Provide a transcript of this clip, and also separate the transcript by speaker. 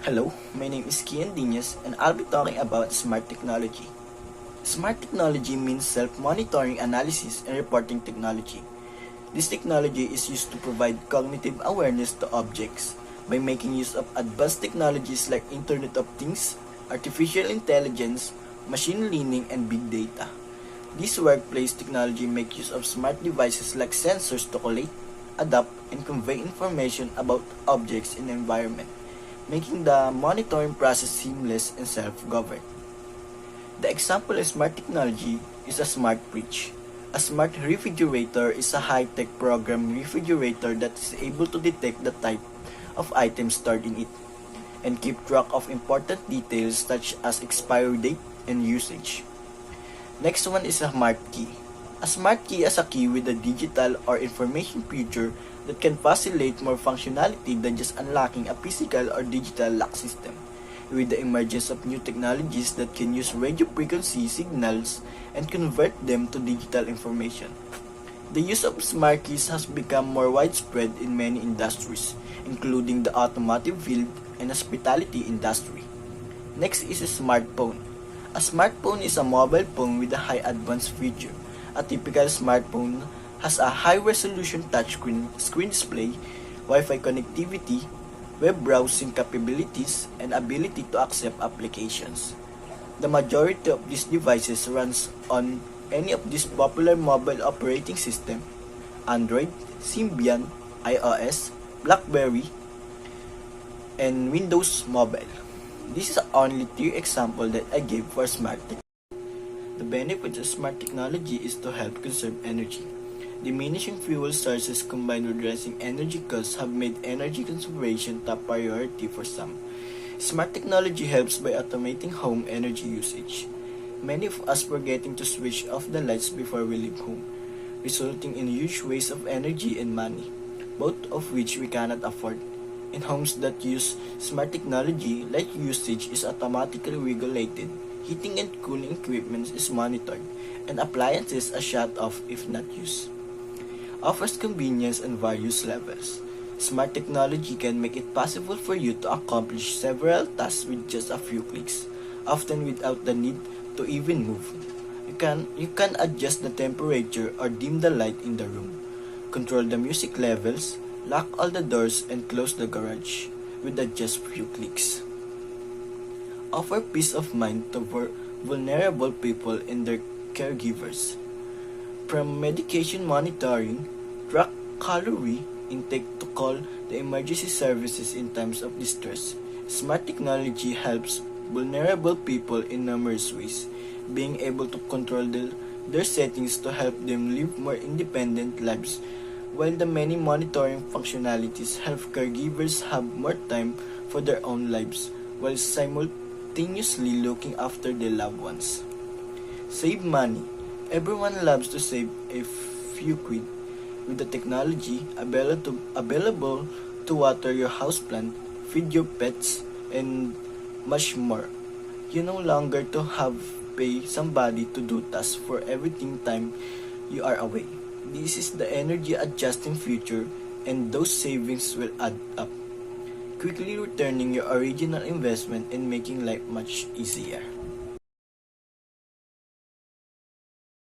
Speaker 1: Hello, my name is Kian Dinas and I'll be talking about smart technology. Smart technology means self-monitoring analysis and reporting technology. This technology is used to provide cognitive awareness to objects by making use of advanced technologies like Internet of Things, artificial intelligence, machine learning, and big data. This workplace technology makes use of smart devices like sensors to collate, adapt, and convey information about objects in the environment, making the monitoring process seamless and self-governed. The example of smart technology is a smart fridge. A smart refrigerator is a high-tech program refrigerator that is able to detect the type of items stored in it and keep track of important details such as expiry date and usage. Next one is a smart key. A smart key is a key with a digital or information feature that can facilitate more functionality than just unlocking a physical or digital lock system. With the emergence of new technologies that can use radio frequency signals and convert them to digital information. The use of smart keys has become more widespread in many industries, including the automotive field and hospitality industry. Next is a smartphone. A smartphone is a mobile phone with a high advanced feature. A typical smartphone has a high-resolution touchscreen screen display, Wi-Fi connectivity, web browsing capabilities, and ability to accept applications. The majority of these devices runs on any of these popular mobile operating system: Android, Symbian, iOS, BlackBerry, and Windows Mobile. This is only 3 examples that I gave for smart technology. The benefit of smart technology is to help conserve energy. Diminishing fuel sources combined with rising energy costs have made energy conservation top priority for some. Smart technology helps by automating home energy usage. Many of us forgetting to switch off the lights before we leave home, resulting in huge waste of energy and money, both of which we cannot afford. In homes that use smart technology, light usage is automatically regulated, heating and cooling equipment is monitored, and appliances are shut off if not used. Offers convenience and various levels. Smart technology can make it possible for you to accomplish several tasks with just a few clicks, often without the need to even move. You can adjust the temperature or dim the light in the room, control the music levels, lock all the doors, and close the garage with just few clicks. Offer peace of mind to vulnerable people and their caregivers. From medication monitoring, track calorie intake to call the emergency services in times of distress, smart technology helps vulnerable people in numerous ways, being able to control their settings to help them live more independent lives, while the many monitoring functionalities help caregivers have more time for their own lives while simultaneously looking after their loved ones. Save money. Everyone loves to save a few quid. With the technology available to water your houseplant, feed your pets, and much more, you no longer to have pay somebody to do tasks for everything time you are away. This is the energy adjusting future, and those savings will add up, quickly returning your original investment and making life much easier.